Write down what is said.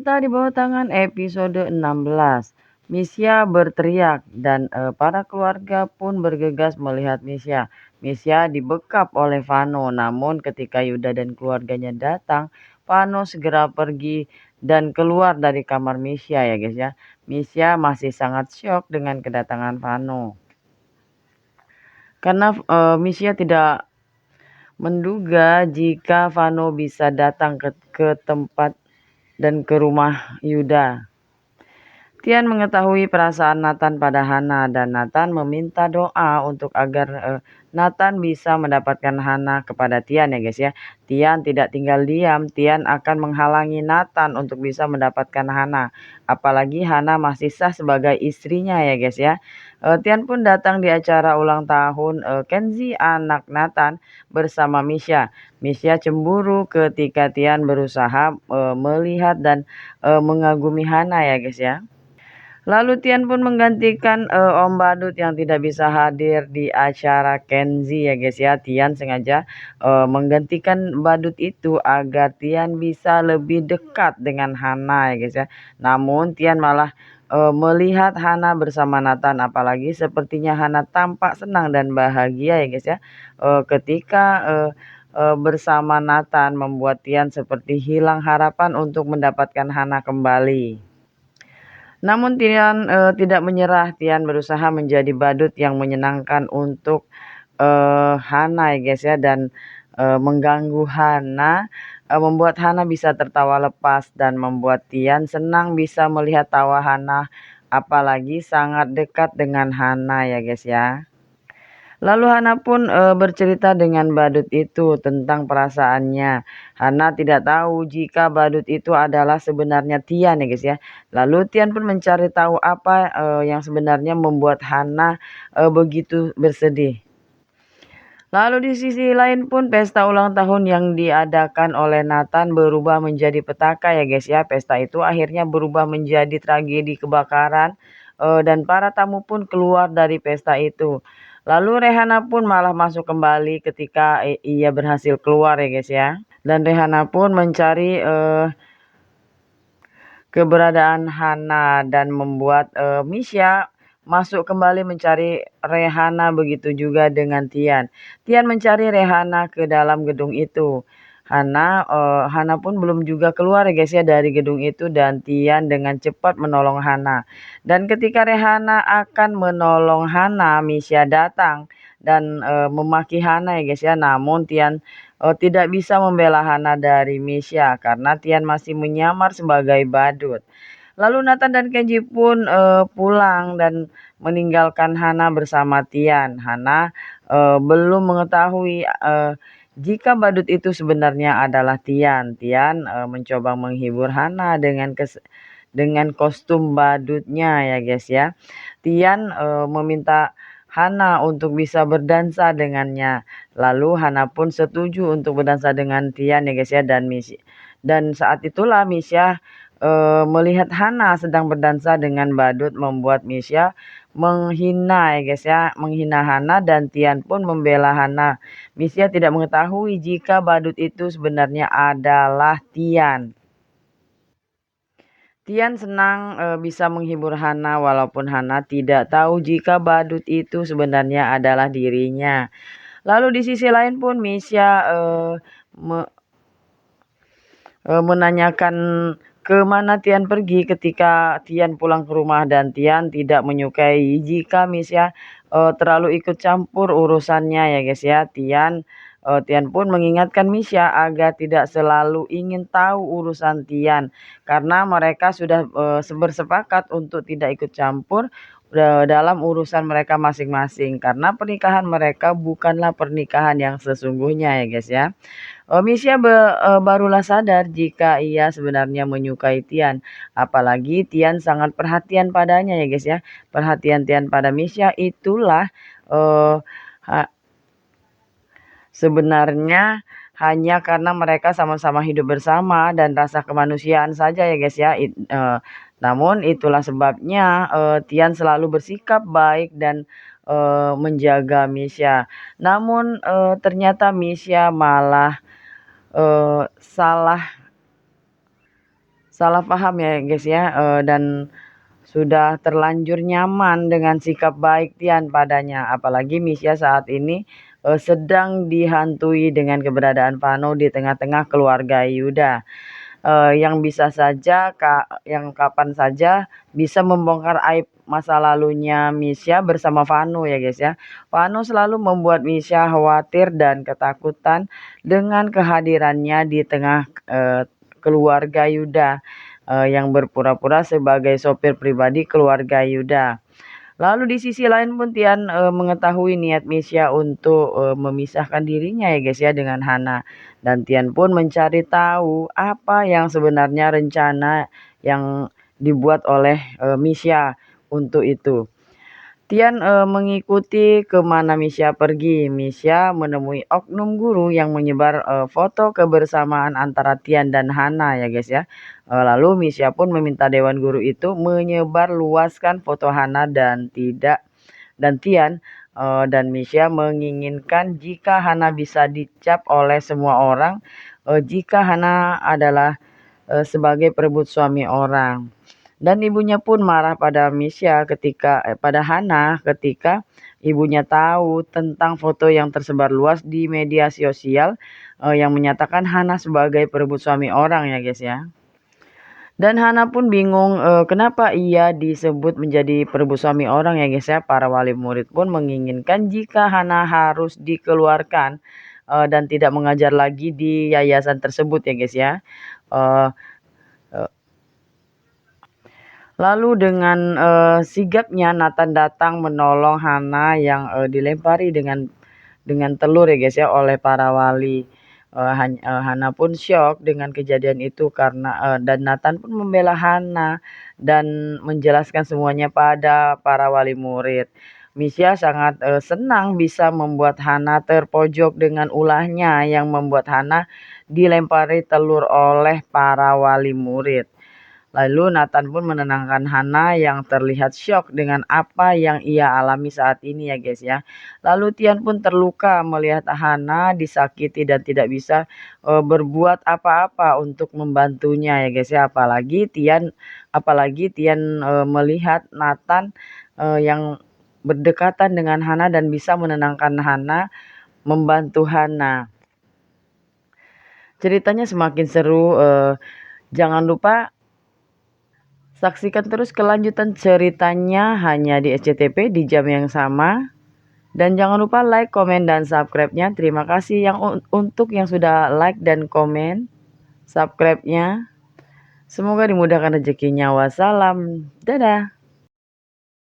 Cinta di Bawah Tangan episode 16. Misya berteriak dan para keluarga pun bergegas melihat Misya. Misya dibekap oleh Vano, namun ketika Yuda dan keluarganya datang, Vano segera pergi dan keluar dari kamar Misya ya guys ya. Misya masih sangat syok dengan kedatangan Vano. Karena Misya tidak menduga jika Vano bisa datang ke tempat dan ke rumah Yuda. Tian mengetahui perasaan Nathan pada Hana dan Nathan meminta doa untuk agar Nathan bisa mendapatkan Hana kepada Tian ya guys ya. Tian tidak tinggal diam, Tian akan menghalangi Nathan untuk bisa mendapatkan Hana. Apalagi Hana masih sah sebagai istrinya ya guys ya. Tian pun datang di acara ulang tahun Kenzi anak Nathan bersama Misha. Misha cemburu ketika Tian berusaha melihat dan mengagumi Hana ya guys ya. Lalu Tian pun menggantikan Om Badut yang tidak bisa hadir di acara Kenzi ya guys ya. Tian sengaja menggantikan Badut itu agar Tian bisa lebih dekat dengan Hana ya guys ya. Namun Tian malah melihat Hana bersama Nathan, apalagi sepertinya Hana tampak senang dan bahagia ya guys ya. Ketika bersama Nathan membuat Tian seperti hilang harapan untuk mendapatkan Hana kembali. Namun Tian tidak menyerah. Tian berusaha menjadi badut yang menyenangkan untuk Hana ya guys ya, dan mengganggu Hana, membuat Hana bisa tertawa lepas dan membuat Tian senang bisa melihat tawa Hana, apalagi sangat dekat dengan Hana ya guys ya. Lalu Hana pun bercerita dengan badut itu tentang perasaannya. Hana tidak tahu jika badut itu adalah sebenarnya Tian ya guys ya. Lalu Tian pun mencari tahu apa yang sebenarnya membuat Hana begitu bersedih. Lalu di sisi lain pun pesta ulang tahun yang diadakan oleh Nathan berubah menjadi petaka ya guys ya. Pesta itu akhirnya berubah menjadi tragedi kebakaran dan para tamu pun keluar dari pesta itu. Lalu Rehana pun malah masuk kembali ketika ia berhasil keluar ya guys ya. Dan Rehana pun mencari keberadaan Hana dan membuat Misha masuk kembali mencari Rehana, begitu juga dengan Tian. Tian mencari Rehana ke dalam gedung itu. Hana pun belum juga keluar ya guys ya dari gedung itu, dan Tian dengan cepat menolong Hana. Dan ketika Rehana akan menolong Hana, Misha datang dan memaki Hana ya guys ya. Namun Tian tidak bisa membela Hana dari Misha karena Tian masih menyamar sebagai badut. Lalu Nathan dan Kenji pun pulang dan meninggalkan Hana bersama Tian. Hana belum mengetahui jika badut itu sebenarnya adalah Tian. Tian mencoba menghibur Hana dengan kostum badutnya ya guys ya. Tian meminta Hana untuk bisa berdansa dengannya. Lalu Hana pun setuju untuk berdansa dengan Tian ya guys ya, dan saat itulah Misha melihat Hana sedang berdansa dengan badut, membuat Misha menghina ya guys ya, menghina Hana, dan Tian pun membela Hana. Misha tidak mengetahui jika badut itu sebenarnya adalah Tian. Tian senang bisa menghibur Hana walaupun Hana tidak tahu jika badut itu sebenarnya adalah dirinya. Lalu di sisi lain pun Misha menanyakan ke mana Tian pergi ketika Tian pulang ke rumah, dan Tian tidak menyukai jika Misha terlalu ikut campur urusannya ya guys ya. Tian pun mengingatkan Misha agar tidak selalu ingin tahu urusan Tian, karena mereka sudah bersepakat untuk tidak ikut campur dalam urusan mereka masing-masing, karena pernikahan mereka bukanlah pernikahan yang sesungguhnya ya guys ya. Misha barulah sadar jika ia sebenarnya menyukai Tian. Apalagi Tian sangat perhatian padanya ya guys ya. Perhatian Tian pada Misha itulah uh, sebenarnya hanya karena mereka sama-sama hidup bersama dan rasa kemanusiaan saja ya guys ya. Namun itulah sebabnya Tian selalu bersikap baik dan menjaga Misha. Namun ternyata Misha malah salah salah paham ya guys ya, dan sudah terlanjur nyaman dengan sikap baik Tian padanya. Apalagi Misha saat ini sedang dihantui dengan keberadaan Vano di tengah-tengah keluarga Yuda. Yang bisa saja yang kapan saja bisa membongkar aib masa lalunya Misha bersama Vano ya guys ya. Vano selalu membuat Misha khawatir dan ketakutan dengan kehadirannya di tengah keluarga Yuda yang berpura-pura sebagai sopir pribadi keluarga Yuda. Lalu di sisi lain pun Tian mengetahui niat Misha untuk memisahkan dirinya ya guys ya dengan Hana. Dan Tian pun mencari tahu apa yang sebenarnya rencana yang dibuat oleh Misha untuk itu. Tian mengikuti kemana Misha pergi. Misha menemui oknum guru yang menyebar foto kebersamaan antara Tian dan Hana ya guys ya. Lalu Misha pun meminta dewan guru itu menyebar luaskan foto Hana dan Tian dan Misha menginginkan jika Hana bisa dicap oleh semua orang jika Hana adalah sebagai perebut suami orang. Dan ibunya pun marah pada pada Hana ketika ibunya tahu tentang foto yang tersebar luas di media sosial yang menyatakan Hana sebagai perebut suami orang ya guys ya. Dan Hana pun bingung kenapa ia disebut menjadi perebut suami orang ya guys ya. Para wali murid pun menginginkan jika Hana harus dikeluarkan dan tidak mengajar lagi di yayasan tersebut ya guys ya. Lalu dengan sigapnya Nathan datang menolong Hana yang dilempari dengan telur ya guys ya oleh para wali. Hana pun syok dengan kejadian itu karena dan Nathan pun membela Hana dan menjelaskan semuanya pada para wali murid. Misha sangat senang bisa membuat Hana terpojok dengan ulahnya yang membuat Hana dilempari telur oleh para wali murid. Lalu Nathan pun menenangkan Hana yang terlihat syok dengan apa yang ia alami saat ini ya guys ya. Lalu Tian pun terluka melihat Hana disakiti dan tidak bisa berbuat apa-apa untuk membantunya ya guys ya. Apalagi Tian melihat Nathan yang berdekatan dengan Hana dan bisa menenangkan Hana, membantu Hana. Ceritanya semakin seru. Jangan lupa saksikan terus kelanjutan ceritanya hanya di SCTV di jam yang sama. Dan jangan lupa like, komen, dan subscribe-nya. Terima kasih untuk yang sudah like dan komen subscribe-nya. Semoga dimudahkan rezekinya. Wassalam. Dadah.